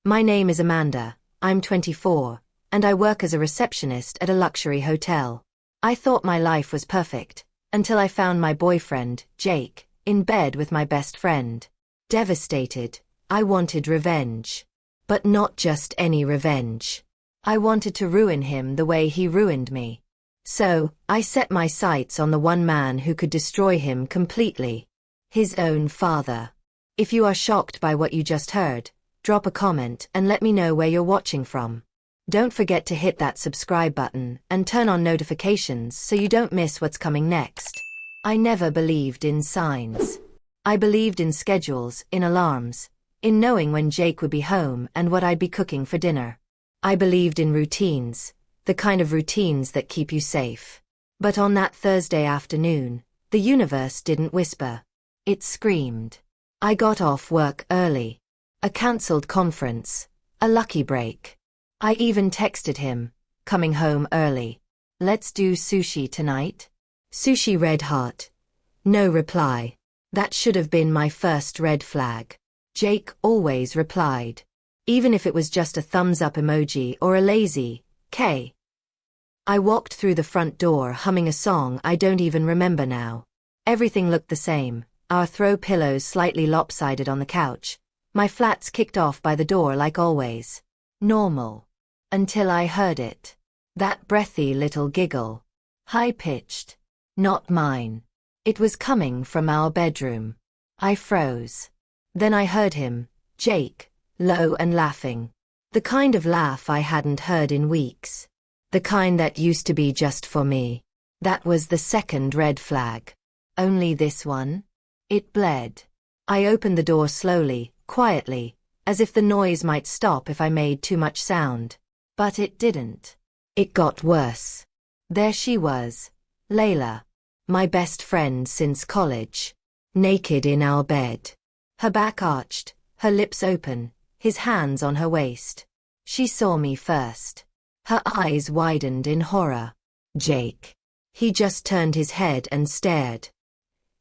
My name is Amanda, I'm 24, and I work as a receptionist at a luxury hotel. I thought my life was perfect, until I found my boyfriend, Jake, in bed with my best friend. Devastated, I wanted revenge. But not just any revenge. I wanted to ruin him the way he ruined me. So, I set my sights on the one man who could destroy him completely. His own father. If you are shocked by what you just heard, drop a comment and let me know where you're watching from. Don't forget to hit that subscribe button and turn on notifications so you don't miss what's coming next. I never believed in signs. I believed in schedules, in alarms, in knowing when Jake would be home and what I'd be cooking for dinner. I believed in routines, the kind of routines that keep you safe. But on that Thursday afternoon, the universe didn't whisper. It screamed. I got off work early. A cancelled conference. A lucky break. I even texted him, coming home early. Let's do sushi tonight? Sushi red heart. No reply. That should have been my first red flag. Jake always replied. Even if it was just a thumbs up emoji or a lazy K. I walked through the front door humming a song I don't even remember now. Everything looked the same, our throw pillows slightly lopsided on the couch, my flats kicked off by the door like always. Normal. Until I heard it. That breathy little giggle. High-pitched. Not mine. It was coming from our bedroom. I froze. Then I heard him, Jake, low and laughing. The kind of laugh I hadn't heard in weeks. The kind that used to be just for me. That was the second red flag. Only this one? It bled. I opened the door slowly, quietly, as if the noise might stop if I made too much sound. But it didn't. It got worse. There she was, Layla, my best friend since college. Naked in our bed. Her back arched, her lips open, his hands on her waist. She saw me first. Her eyes widened in horror. Jake. He just turned his head and stared.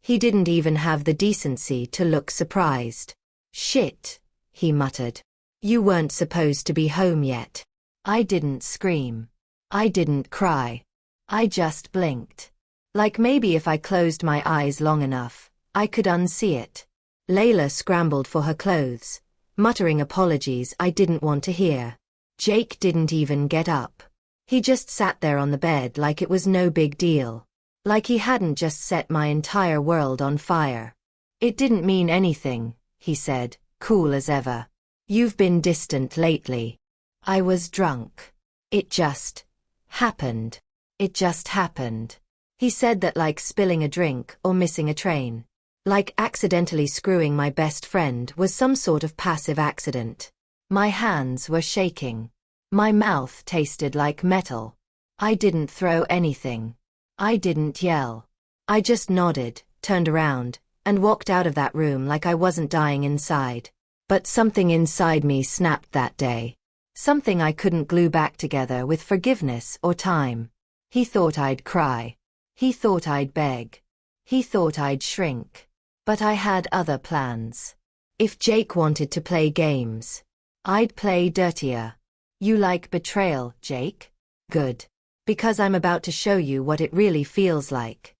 He didn't even have the decency to look surprised. Shit, he muttered. You weren't supposed to be home yet. I didn't scream. I didn't cry. I just blinked. Like maybe if I closed my eyes long enough, I could unsee it. Layla scrambled for her clothes, muttering apologies I didn't want to hear. Jake didn't even get up. He just sat there on the bed like it was no big deal. Like he hadn't just set my entire world on fire. It didn't mean anything, he said, cool as ever. You've been distant lately. I was drunk. It just happened. It just happened. He said that like spilling a drink or missing a train. Like accidentally screwing my best friend was some sort of passive accident. My hands were shaking. My mouth tasted like metal. I didn't throw anything. I didn't yell. I just nodded, turned around, and walked out of that room like I wasn't dying inside. But something inside me snapped that day. Something I couldn't glue back together with forgiveness or time. He thought I'd cry. He thought I'd beg. He thought I'd shrink. But I had other plans. If Jake wanted to play games, I'd play dirtier. You like betrayal, Jake? Good. Because I'm about to show you what it really feels like.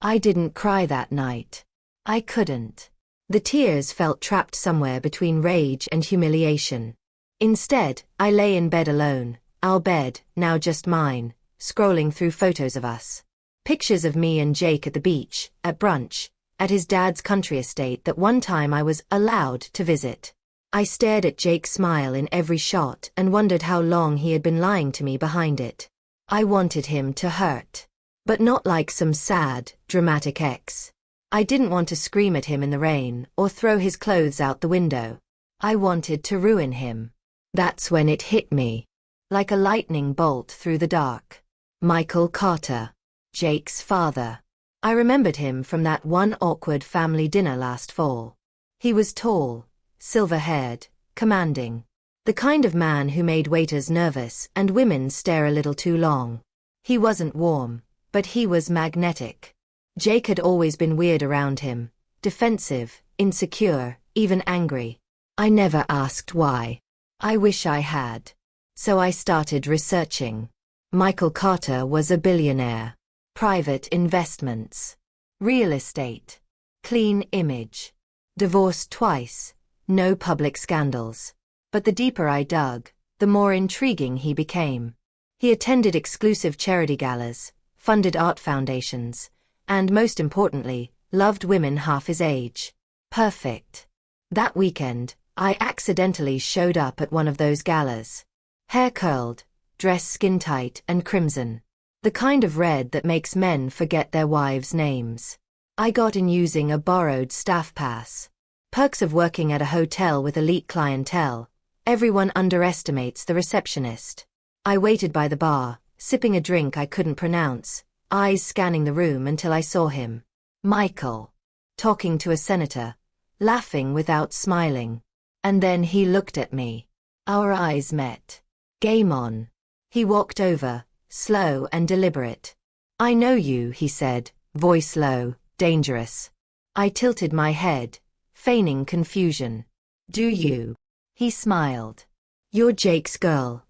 I didn't cry that night. I couldn't. The tears felt trapped somewhere between rage and humiliation. Instead, I lay in bed alone, our bed, now just mine, scrolling through photos of us. Pictures of me and Jake at the beach, at brunch, at his dad's country estate that one time I was allowed to visit. I stared at Jake's smile in every shot and wondered how long he had been lying to me behind it. I wanted him to hurt. But not like some sad, dramatic ex. I didn't want to scream at him in the rain or throw his clothes out the window. I wanted to ruin him. That's when it hit me. Like a lightning bolt through the dark. Michael Carter. Jake's father. I remembered him from that one awkward family dinner last fall. He was tall, silver-haired, commanding. The kind of man who made waiters nervous and women stare a little too long. He wasn't warm, but he was magnetic. Jake had always been weird around him, defensive, insecure, even angry. I never asked why. I wish I had. So I started researching. Michael Carter was a billionaire. Private investments. Real estate. Clean image. Divorced twice. No public scandals. But the deeper I dug, the more intriguing he became. He attended exclusive charity galas, funded art foundations, and most importantly, loved women half his age. Perfect. That weekend, I accidentally showed up at one of those galas. Hair curled, dress skin-tight and crimson. The kind of red that makes men forget their wives' names. I got in using a borrowed staff pass. Perks of working at a hotel with elite clientele. Everyone underestimates the receptionist. I waited by the bar, sipping a drink I couldn't pronounce, eyes scanning the room until I saw him. Michael. Talking to a senator. Laughing without smiling. And then he looked at me. Our eyes met. Game on. He walked over, slow and deliberate. I know you, he said, voice low, dangerous. I tilted my head, feigning confusion. Do you? He smiled. You're Jake's girl,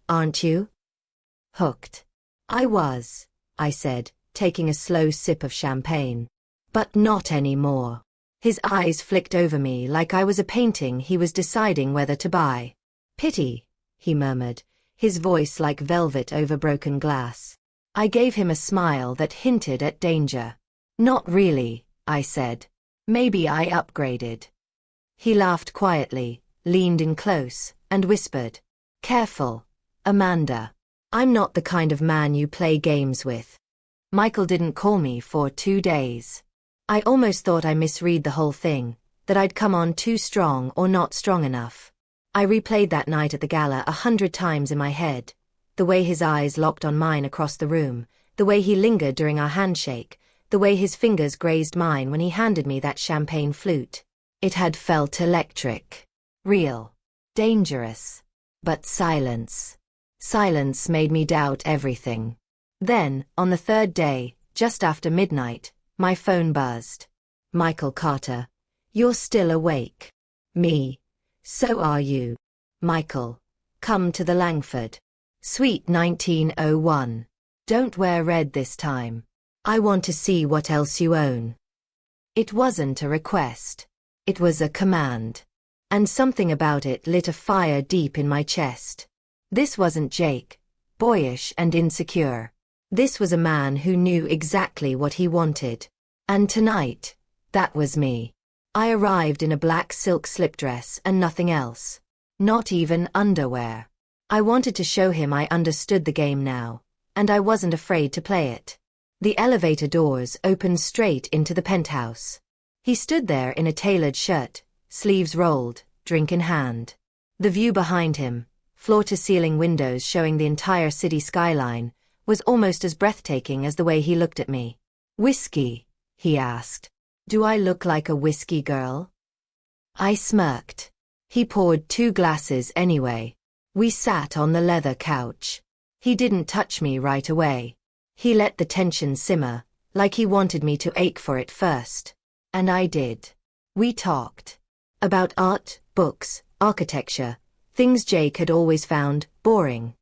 aren't you? Hooked. I was, I said, taking a slow sip of champagne. But not anymore. His eyes flicked over me like I was a painting he was deciding whether to buy. Pity, he murmured, his voice like velvet over broken glass. I gave him a smile that hinted at danger. Not really, I said. Maybe I upgraded. He laughed quietly, leaned in close, and whispered. Careful, Amanda. I'm not the kind of man you play games with. Michael didn't call me for 2 days. I almost thought I misread the whole thing, that I'd come on too strong or not strong enough. I replayed that night at the gala 100 times in my head. The way his eyes locked on mine across the room, the way he lingered during our handshake, the way his fingers grazed mine when he handed me that champagne flute. It had felt electric. Real. Dangerous. But silence. Silence made me doubt everything. Then, on the 3rd day, just after midnight, my phone buzzed. Michael Carter. You're still awake. Me. So are you. Michael. Come to the Langford. Suite 1901. Don't wear red this time. I want to see what else you own. It wasn't a request. It was a command. And something about it lit a fire deep in my chest. This wasn't Jake, boyish and insecure. This was a man who knew exactly what he wanted. And tonight, that was me. I arrived in a black silk slipdress and nothing else. Not even underwear. I wanted to show him I understood the game now, and I wasn't afraid to play it. The elevator doors opened straight into the penthouse. He stood there in a tailored shirt, sleeves rolled, drink in hand. The view behind him, floor-to-ceiling windows showing the entire city skyline, was almost as breathtaking as the way he looked at me. Whiskey? He asked. Do I look like a whiskey girl? I smirked. He poured 2 glasses anyway. We sat on the leather couch. He didn't touch me right away. He let the tension simmer, like he wanted me to ache for it first. And I did. We talked. About art, books, architecture, things Jake had always found boring.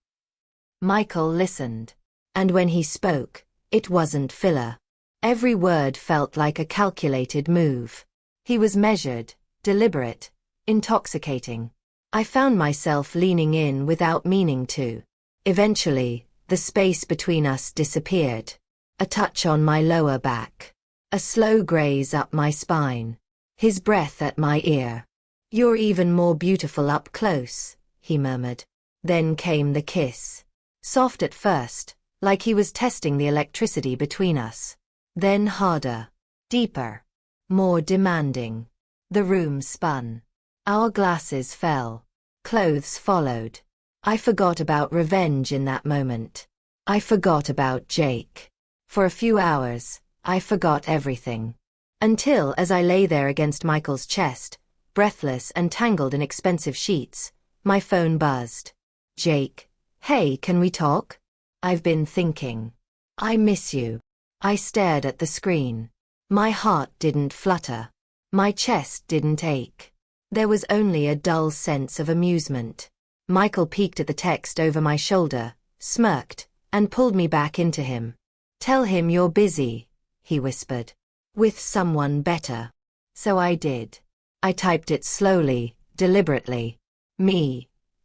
Michael listened. And when he spoke, it wasn't filler. Every word felt like a calculated move. He was measured, deliberate, intoxicating. I found myself leaning in without meaning to. Eventually, the space between us disappeared. A touch on my lower back. A slow graze up my spine. His breath at my ear. You're even more beautiful up close, he murmured. Then came the kiss. Soft at first, like he was testing the electricity between us. Then harder. Deeper. More demanding. The room spun. Our glasses fell. Clothes followed. I forgot about revenge in that moment. I forgot about Jake. For a few hours, I forgot everything. Until as I lay there against Michael's chest, breathless and tangled in expensive sheets, my phone buzzed. Jake. Hey, can we talk? I've been thinking. I miss you. I stared at the screen. My heart didn't flutter. My chest didn't ache. There was only a dull sense of amusement. Michael peeked at the text over my shoulder, smirked, and pulled me back into him. "Tell him you're busy," he whispered. "With someone better." So I did. I typed it slowly, deliberately.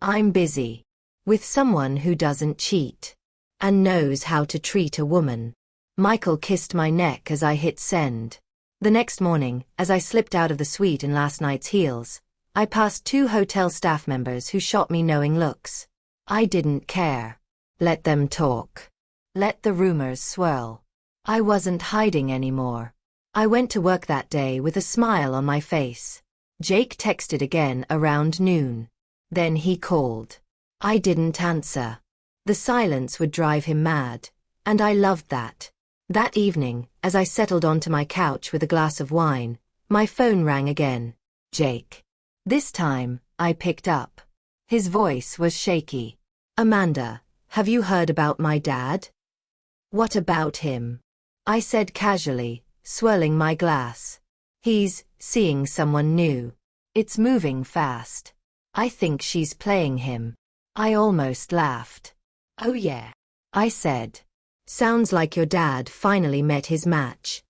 I'm busy. With someone who doesn't cheat. And knows how to treat a woman. Michael kissed my neck as I hit send. The next morning, as I slipped out of the suite in last night's heels, I passed 2 hotel staff members who shot me knowing looks. I didn't care. Let them talk. Let the rumors swirl. I wasn't hiding anymore. I went to work that day with a smile on my face. Jake texted again around noon. Then he called. I didn't answer. The silence would drive him mad, and I loved that. That evening, as I settled onto my couch with a glass of wine, my phone rang again. Jake. This time, I picked up. His voice was shaky. "Amanda, have you heard about my dad?" "What about him?" I said casually, swirling my glass. "He's seeing someone new. It's moving fast. I think she's playing him." I almost laughed. "Oh yeah," I said. "Sounds like your dad finally met his match."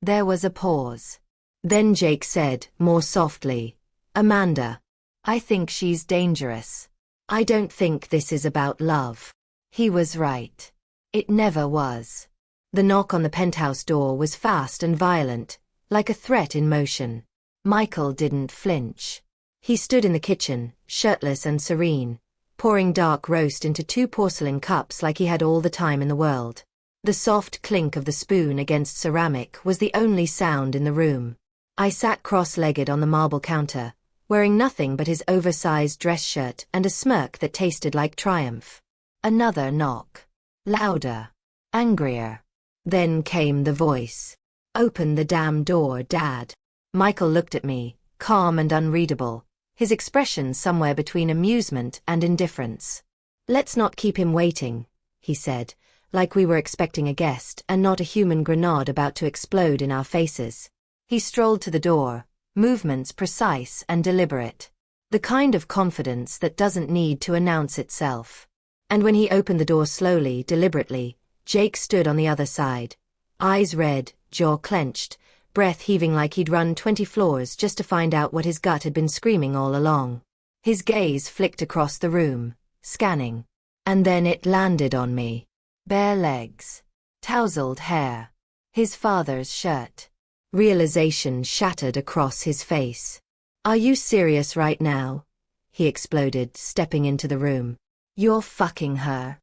There was a pause. Then Jake said, more softly, "Amanda, I think she's dangerous. I don't think this is about love." He was right. It never was. The knock on the penthouse door was fast and violent, like a threat in motion. Michael didn't flinch. He stood in the kitchen, shirtless and serene, pouring dark roast into 2 porcelain cups like he had all the time in the world. The soft clink of the spoon against ceramic was the only sound in the room. I sat cross-legged on the marble counter, wearing nothing but his oversized dress shirt and a smirk that tasted like triumph. Another knock. Louder. Angrier. Then came the voice. "Open the damn door, Dad." Michael looked at me, calm and unreadable, his expression somewhere between amusement and indifference. "Let's not keep him waiting," he said, like we were expecting a guest and not a human grenade about to explode in our faces. He strolled to the door, movements precise and deliberate. The kind of confidence that doesn't need to announce itself. And when he opened the door slowly, deliberately, Jake stood on the other side. Eyes red, jaw clenched, breath heaving like he'd run 20 floors just to find out what his gut had been screaming all along. His gaze flicked across the room, scanning. And then it landed on me. Bare legs. Tousled hair. His father's shirt. Realization shattered across his face. "Are you serious right now?" he exploded, stepping into the room. "You're fucking her."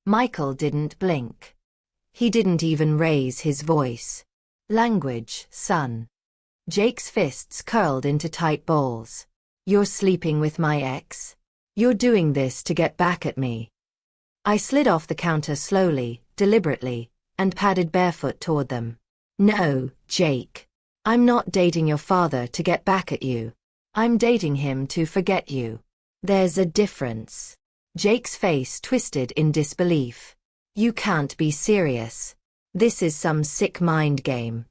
Michael didn't blink. He didn't even raise his voice. "Language, son." Jake's fists curled into tight balls. "You're sleeping with my ex? You're doing this to get back at me." I slid off the counter slowly, deliberately, and padded barefoot toward them. "No, Jake. I'm not dating your father to get back at you. I'm dating him to forget you. There's a difference." Jake's face twisted in disbelief. "You can't be serious. This is some sick mind game."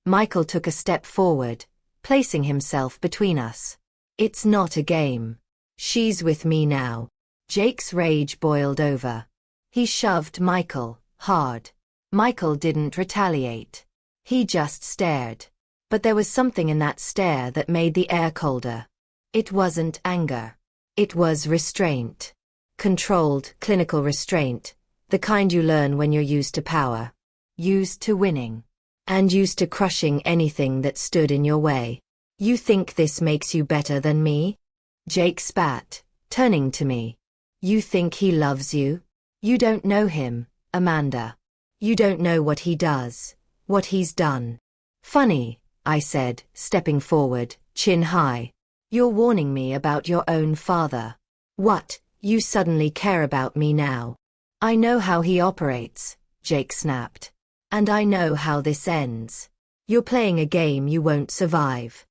Michael took a step forward, placing himself between us. "It's not a game. She's with me now." Jake's rage boiled over. He shoved Michael, hard. Michael didn't retaliate. He just stared. But there was something in that stare that made the air colder. It wasn't anger. It was restraint. Controlled, clinical restraint. The kind you learn when you're used to power. Used to winning. And used to crushing anything that stood in your way. "You think this makes you better than me?" Jake spat, turning to me. "You think he loves you? You don't know him, Amanda. You don't know what he does, what he's done." "Funny," I said, stepping forward, chin high. "You're warning me about your own father. What, you suddenly care about me now?" "I know how he operates," Jake snapped. "And I know how this ends. You're playing a game you won't survive."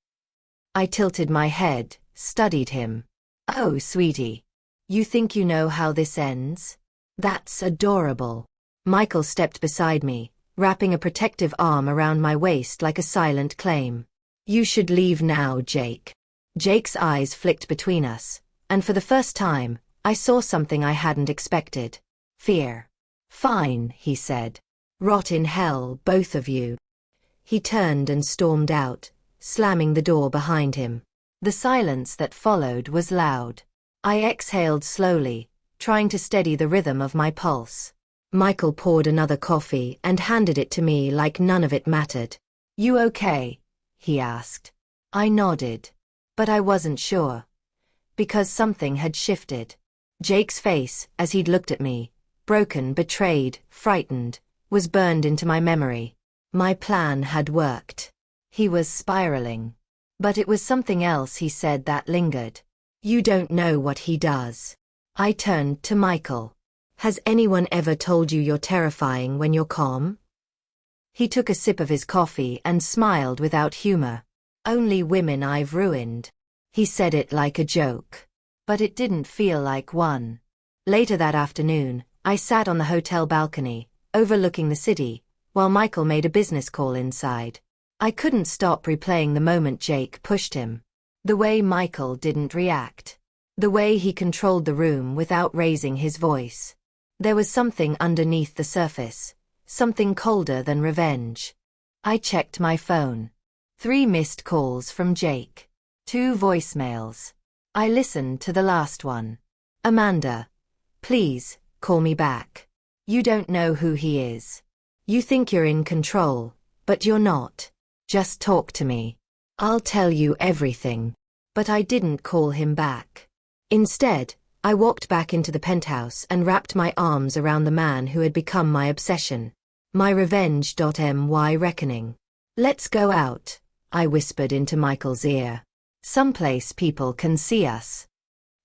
I tilted my head, studied him. "Oh, sweetie. You think you know how this ends? That's adorable." Michael stepped beside me, wrapping a protective arm around my waist like a silent claim. "You should leave now, Jake." Jake's eyes flicked between us, And for the first time, I saw something I hadn't expected. Fear. "Fine," he said. "Rot in hell, both of you." He turned and stormed out, slamming the door behind him. The silence that followed was loud. I exhaled slowly, trying to steady the rhythm of my pulse. Michael poured another coffee and handed it to me like none of it mattered. "You okay?" he asked. I nodded. But I wasn't sure. Because something had shifted. Jake's face, as he'd looked at me, broken, betrayed, frightened, was burned into my memory. My plan had worked. He was spiraling. But it was something else he said that lingered. "You don't know what he does." I turned to Michael. "Has anyone ever told you you're terrifying when you're calm?" He took a sip of his coffee and smiled without humor. "Only women I've ruined." He said it like a joke. But it didn't feel like one. Later that afternoon, I sat on the hotel balcony, overlooking the city, while Michael made a business call inside. I couldn't stop replaying the moment Jake pushed him. The way Michael didn't react. The way he controlled the room without raising his voice. There was something underneath the surface. Something colder than revenge. I checked my phone. 3 missed calls from Jake. 2 voicemails. I listened to the last one. "Amanda, please, call me back. You don't know who he is. You think you're in control, but you're not. Just talk to me. I'll tell you everything." But I didn't call him back. Instead, I walked back into the penthouse and wrapped my arms around the man who had become my obsession. My revenge.my reckoning. "Let's go out," I whispered into Michael's ear. "Someplace people can see us."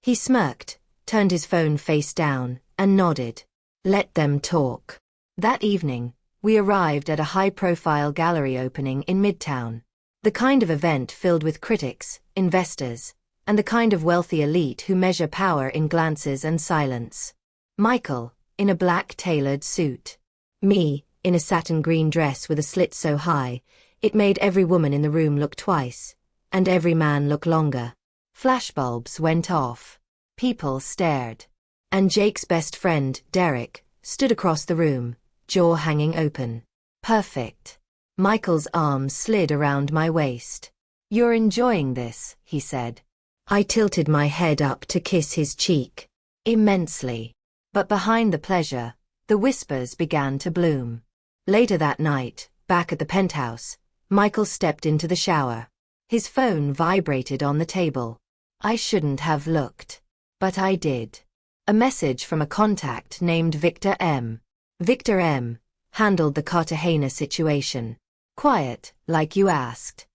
He smirked, turned his phone face down, and nodded. "Let them talk." That evening, we arrived at a high-profile gallery opening in Midtown. The kind of event filled with critics, investors, and the kind of wealthy elite who measure power in glances and silence. Michael, in a black tailored suit. Me, in a satin green dress with a slit so high, it made every woman in the room look twice, and every man look longer. Flashbulbs went off. People stared. And Jake's best friend, Derek, stood across the room, jaw hanging open. Perfect. Michael's arm slid around my waist. "You're enjoying this," he said. I tilted my head up to kiss his cheek. Immensely. But behind the pleasure, the whispers began to bloom. Later that night, back at the penthouse, Michael stepped into the shower. His phone vibrated on the table. I shouldn't have looked. But I did. A message from a contact named Victor M. Victor M. handled the Cartagena situation. Quiet, like you asked.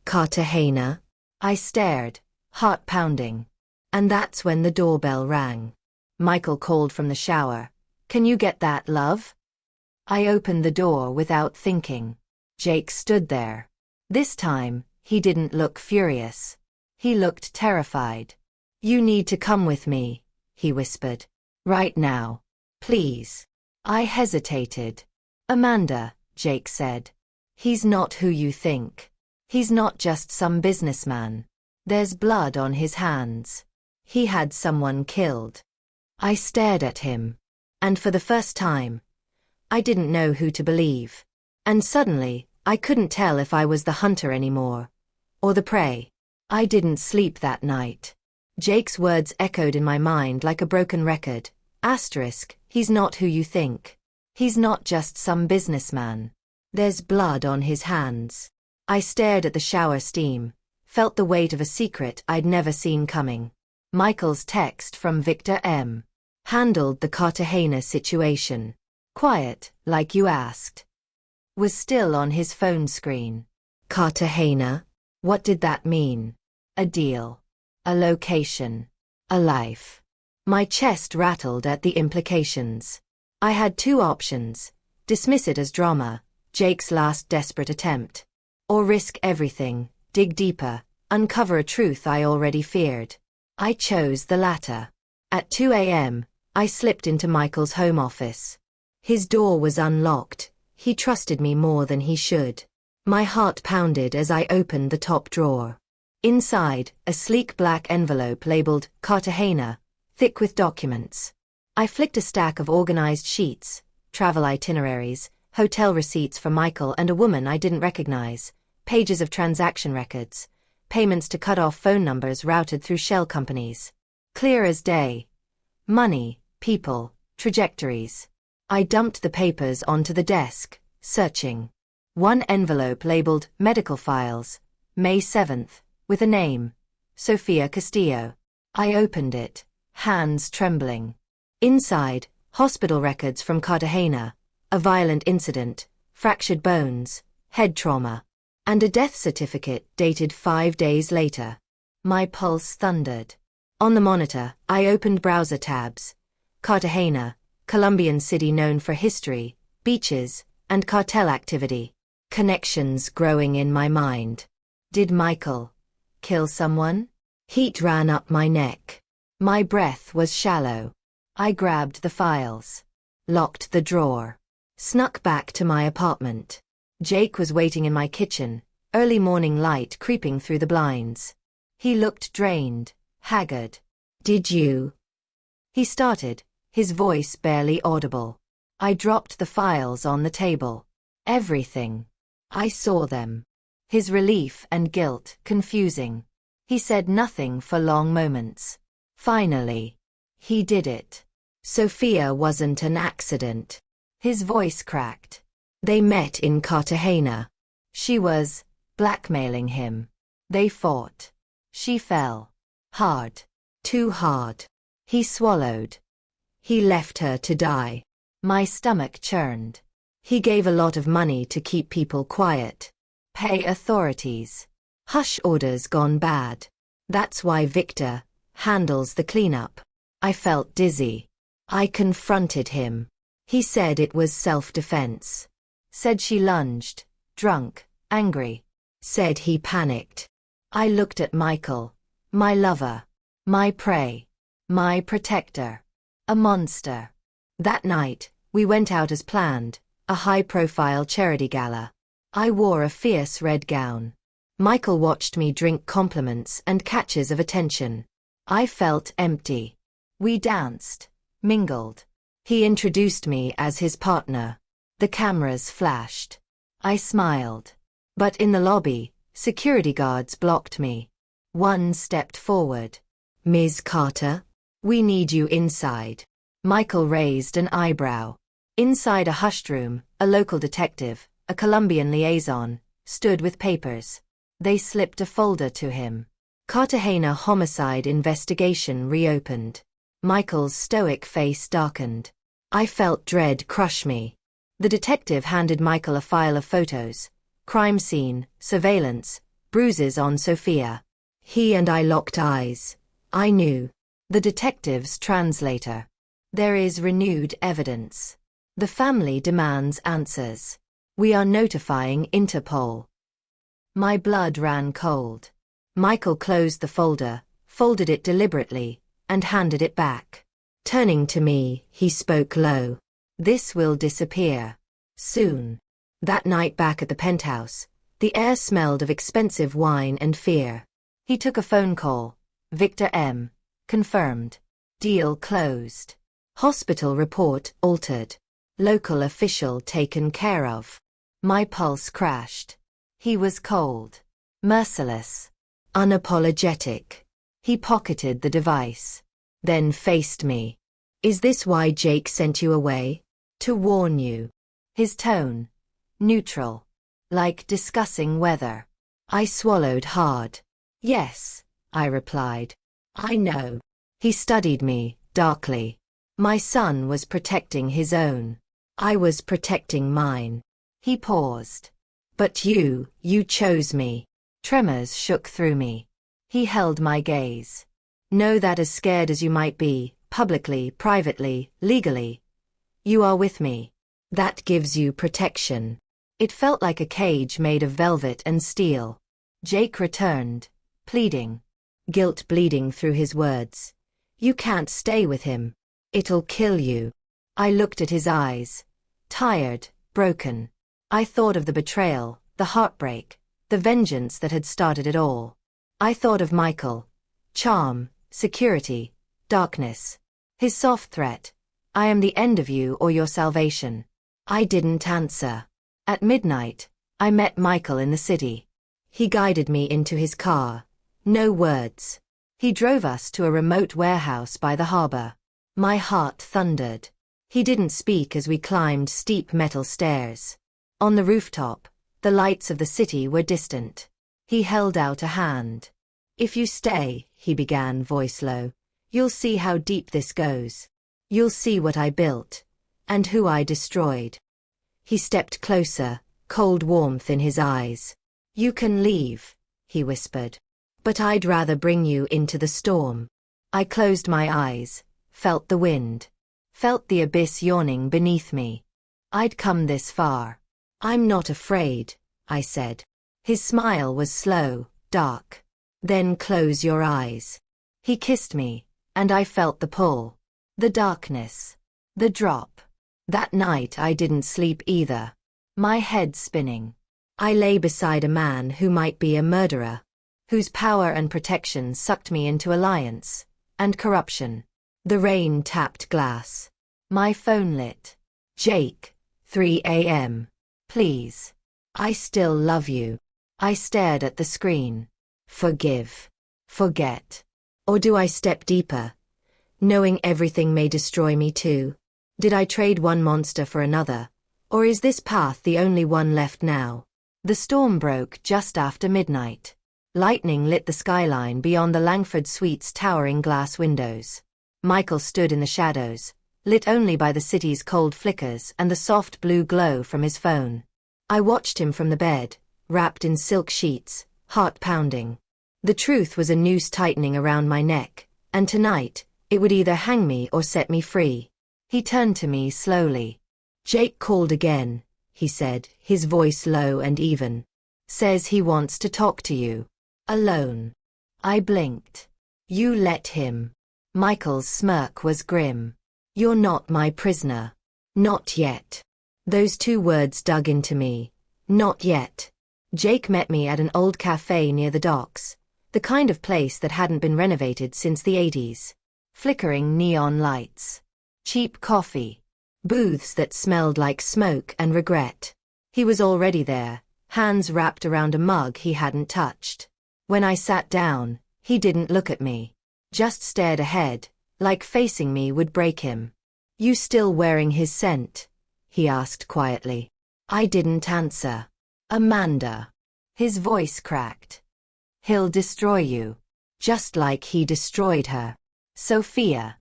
Cartagena? I stared, heart pounding. And that's when the doorbell rang. Michael called from the shower. "Can you get that, love?" I opened the door without thinking. Jake stood there. This time, he didn't look furious. He looked terrified. "You need to come with me," he whispered. "Right now. Please." I hesitated. "Amanda," Jake said. "He's not who you think. He's not just some businessman. There's blood on his hands. He had someone killed." I stared at him. And for the first time, I didn't know who to believe. And suddenly, I couldn't tell if I was the hunter anymore. Or the prey. I didn't sleep that night. Jake's words echoed in my mind like a broken record. He's not who you think. He's not just some businessman. There's blood on his hands. I stared at the shower steam, felt the weight of a secret I'd never seen coming. Michael's text from Victor M. handled the Cartagena situation. Quiet, like you asked. Was still on his phone screen. Cartagena? What did that mean? A deal. A location. A life. My chest rattled at the implications. I had 2 options. Dismiss it as drama, Jake's last desperate attempt. Or risk everything, dig deeper, uncover a truth I already feared. I chose the latter. At 2 a.m., I slipped into Michael's home office. His door was unlocked. He trusted me more than he should. My heart pounded as I opened the top drawer. Inside, a sleek black envelope labeled Cartagena, thick with documents. I flicked a stack of organized sheets, travel itineraries, hotel receipts for Michael and a woman I didn't recognize, pages of transaction records, payments to cut-off phone numbers routed through shell companies. Clear as day. Money, people, trajectories. I dumped the papers onto the desk, searching. One envelope labeled Medical Files, May 7th, with a name, Sofia Castillo. I opened it, hands trembling. Inside, hospital records from Cartagena, a violent incident, fractured bones, head trauma, and a death certificate dated 5 days later. My pulse thundered. On the monitor, I opened browser tabs. Cartagena, Colombian city known for history, beaches, and cartel activity. Connections growing in my mind. Did Michael kill someone? Heat ran up my neck. My breath was shallow. I grabbed the files, locked the drawer, snuck back to my apartment. Jake was waiting in my kitchen, early morning light creeping through the blinds. He looked drained, haggard. "Did you?" he started, his voice barely audible. I dropped the files on the table. Everything. I saw them. His relief and guilt confusing. He said nothing for long moments. Finally, he did it. Sofia wasn't an accident. His voice cracked. They met in Cartagena. She was blackmailing him. They fought. She fell. Hard. Too hard. He swallowed. He left her to die. My stomach churned. He gave a lot of money to keep people quiet. Pay authorities. Hush orders gone bad. That's why Victor handles the cleanup. I felt dizzy. I confronted him. He said it was self-defense. Said she lunged, drunk, angry. Said he panicked. I looked at Michael, my lover, my prey, my protector. A monster. That night, we went out as planned, a high-profile charity gala. I wore a fierce red gown. Michael watched me drink compliments and catches of attention. I felt empty. We danced, mingled. He introduced me as his partner. The cameras flashed. I smiled. But in the lobby, security guards blocked me. One stepped forward. "Ms. Carter? We need you inside." Michael raised an eyebrow. Inside a hushed room, a local detective, a Colombian liaison, stood with papers. They slipped a folder to him. Cartagena homicide investigation reopened. Michael's stoic face darkened. I felt dread crush me. The detective handed Michael a file of photos. Crime scene, surveillance, bruises on Sofia. He and I locked eyes. I knew. The detective's translator. There is renewed evidence. The family demands answers. We are notifying Interpol. My blood ran cold. Michael closed the folder, folded it deliberately, and handed it back. Turning to me, he spoke low. "This will disappear. Soon." That night back at the penthouse, the air smelled of expensive wine and fear. He took a phone call. Victor M. Confirmed. Deal closed. Hospital report altered. Local official taken care of. My pulse crashed. He was cold. Merciless. Unapologetic. He pocketed the device. Then faced me. "Is this why Jake sent you away?" "To warn you." His tone. Neutral. Like discussing weather. I swallowed hard. "Yes," I replied. "I know." He studied me, darkly. My son was protecting his own. I was protecting mine. He paused. "But you chose me." Tremors shook through me. He held my gaze. "Know that as scared as you might be, publicly, privately, legally, you are with me. That gives you protection." It felt like a cage made of velvet and steel. Jake returned, pleading. Guilt bleeding through his words. "You can't stay with him. It'll kill you." I looked at his eyes. Tired, broken. I thought of the betrayal, the heartbreak, the vengeance that had started it all. I thought of Michael. Charm, security, darkness. His soft threat. I am the end of you or your salvation. I didn't answer. At midnight, I met Michael in the city. He guided me into his car. No words. He drove us to a remote warehouse by the harbor. My heart thundered. He didn't speak as we climbed steep metal stairs. On the rooftop, the lights of the city were distant. He held out a hand. If you stay, he began, voice low, you'll see how deep this goes. You'll see what I built, and who I destroyed. He stepped closer, cold warmth in his eyes. You can leave, he whispered. But I'd rather bring you into the storm. I closed my eyes, felt the wind, felt the abyss yawning beneath me. I'd come this far. I'm not afraid, I said. His smile was slow, dark. Then close your eyes. He kissed me, and I felt the pull. The darkness. The drop. That night I didn't sleep either. My head spinning. I lay beside a man who might be a murderer, whose power and protection sucked me into alliance and corruption. The rain tapped glass. My phone lit. Jake, 3 a.m. Please. I still love you. I stared at the screen. Forgive. Forget. Or do I step deeper, knowing everything may destroy me too? Did I trade one monster for another? Or is this path the only one left now? The storm broke just after midnight. Lightning lit the skyline beyond the Langford Suites' towering glass windows. Michael stood in the shadows, lit only by the city's cold flickers and the soft blue glow from his phone. I watched him from the bed, wrapped in silk sheets, heart pounding. The truth was a noose tightening around my neck, and tonight, it would either hang me or set me free. He turned to me slowly. Jake called again, he said, his voice low and even. Says he wants to talk to you. Alone. I blinked. You let him. Michael's smirk was grim. You're not my prisoner. Not yet. Those two words dug into me. Not yet. Jake met me at an old cafe near the docks, the kind of place that hadn't been renovated since the 80s. Flickering neon lights. Cheap coffee. Booths that smelled like smoke and regret. He was already there, hands wrapped around a mug he hadn't touched. When I sat down, he didn't look at me. Just stared ahead, like facing me would break him. You still wearing his scent? He asked quietly. I didn't answer. Amanda. His voice cracked. He'll destroy you. Just like he destroyed her. Sophia.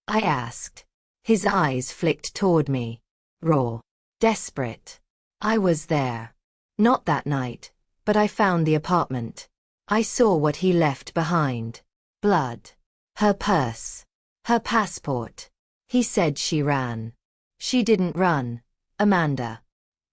I asked. His eyes flicked toward me. Raw. Desperate. I was there. Not that night, but I found the apartment. I saw what he left behind. Blood. Her purse. Her passport. He said she ran. She didn't run, Amanda.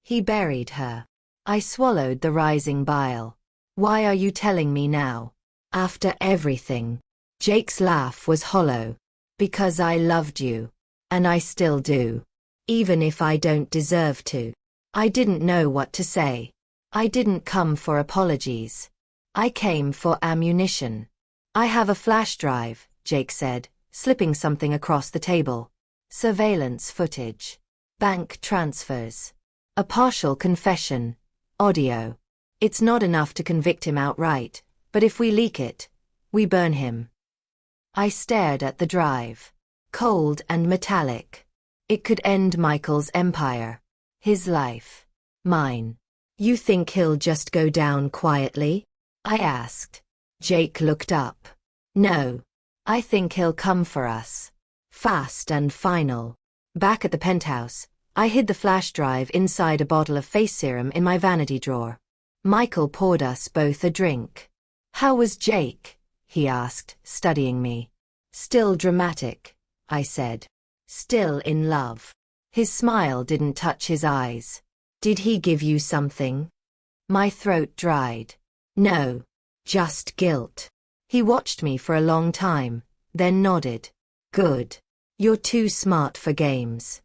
He buried her. I swallowed the rising bile. Why are you telling me now? After everything. Jake's laugh was hollow. Because I loved you. And I still do. Even if I don't deserve to. I didn't know what to say. I didn't come for apologies. I came for ammunition. I have a flash drive, Jake said, slipping something across the table. Surveillance footage. Bank transfers. A partial confession. Audio. It's not enough to convict him outright, but if we leak it, we burn him. I stared at the drive. Cold and metallic. It could end Michael's empire. His life. Mine. You think he'll just go down quietly? I asked. Jake looked up. No. I think he'll come for us. Fast and final. Back at the penthouse, I hid the flash drive inside a bottle of face serum in my vanity drawer. Michael poured us both a drink. How was Jake? He asked, studying me. Still dramatic, I said. Still in love. His smile didn't touch his eyes. Did he give you something? My throat dried. No. Just guilt. He watched me for a long time, then nodded. Good. You're too smart for games.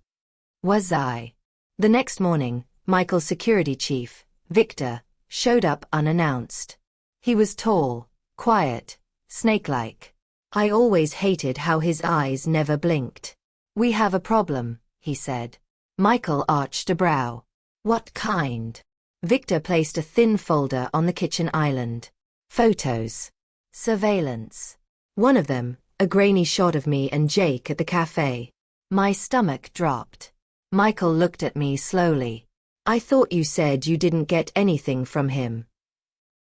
Was I? The next morning, Michael's security chief, Victor, showed up unannounced. He was tall, Quiet, snake-like. I always hated how his eyes never blinked. "We have a problem," he said. Michael arched a brow. "What kind?" Victor placed a thin folder on the kitchen island. "Photos. Surveillance. One of them, a grainy shot of me and Jake at the cafe." My stomach dropped. Michael looked at me slowly. "I thought you said you didn't get anything from him."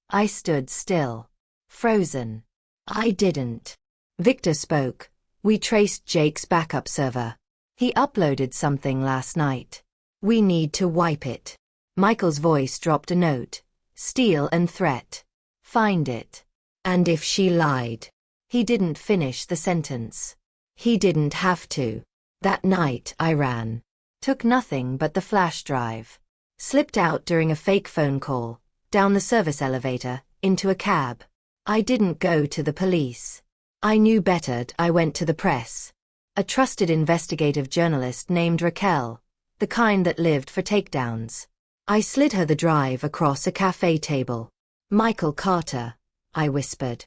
I stood still. Frozen. "I didn't." Victor spoke. "We traced Jake's backup server. He uploaded something last night. We need to wipe it." Michael's voice dropped a note. Steel and threat. "Find it. And if she lied." He didn't finish the sentence. He didn't have to. That night I ran. Took nothing but the flash drive. Slipped out during a fake phone call, down the service elevator, into a cab. I didn't go to the police. I knew better. I went to the press. A trusted investigative journalist named Raquel, the kind that lived for takedowns. I slid her the drive across a cafe table. "Michael Carter," I whispered.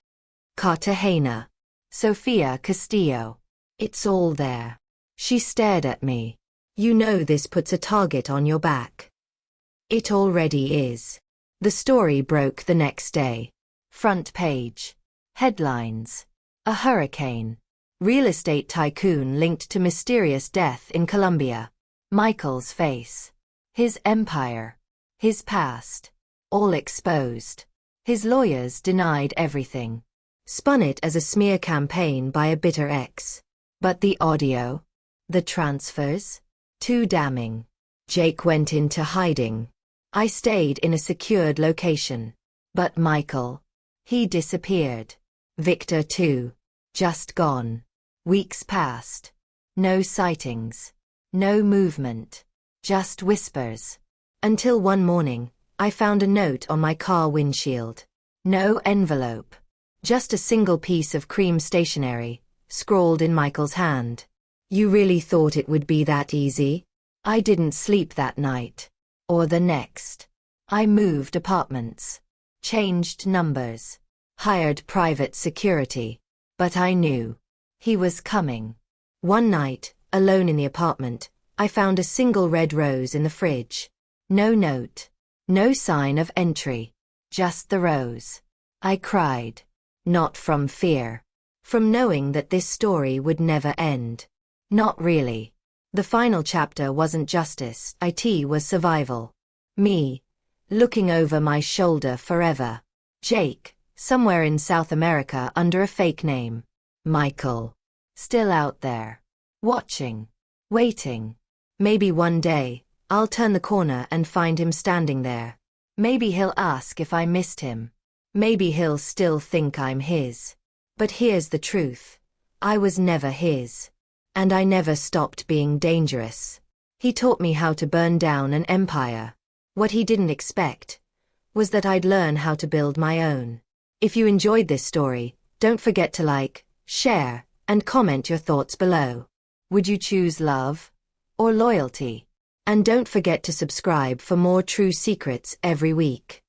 "Cartagena. Sofia Castillo. It's all there." She stared at me. "You know this puts a target on your back." It already is. The story broke the next day. Front page. Headlines. A hurricane. Real estate tycoon linked to mysterious death in Colombia. Michael's face. His empire. His past. All exposed. His lawyers denied everything. Spun it as a smear campaign by a bitter ex. But the audio? The transfers? Too damning. Jake went into hiding. I stayed in a secured location. But Michael? He disappeared. Victor too. Just gone. Weeks passed. No sightings. No movement. Just whispers. Until one morning, I found a note on my car windshield. No envelope. Just a single piece of cream stationery, scrawled in Michael's hand. "You really thought it would be that easy?" I didn't sleep that night. Or the next. I moved apartments. Changed numbers. Hired private security. But I knew. He was coming. One night, alone in the apartment, I found a single red rose in the fridge. No note. No sign of entry. Just the rose. I cried. Not from fear. From knowing that this story would never end. Not really. The final chapter wasn't justice, it was survival. Me. Looking over my shoulder forever. Jake, somewhere in South America under a fake name. Michael. Still out there. Watching. Waiting. Maybe one day, I'll turn the corner and find him standing there. Maybe he'll ask if I missed him. Maybe he'll still think I'm his. But here's the truth. I was never his. And I never stopped being dangerous. He taught me how to burn down an empire. What he didn't expect was that I'd learn how to build my own. If you enjoyed this story, don't forget to like, share, and comment your thoughts below. Would you choose love or loyalty? And don't forget to subscribe for more true secrets every week.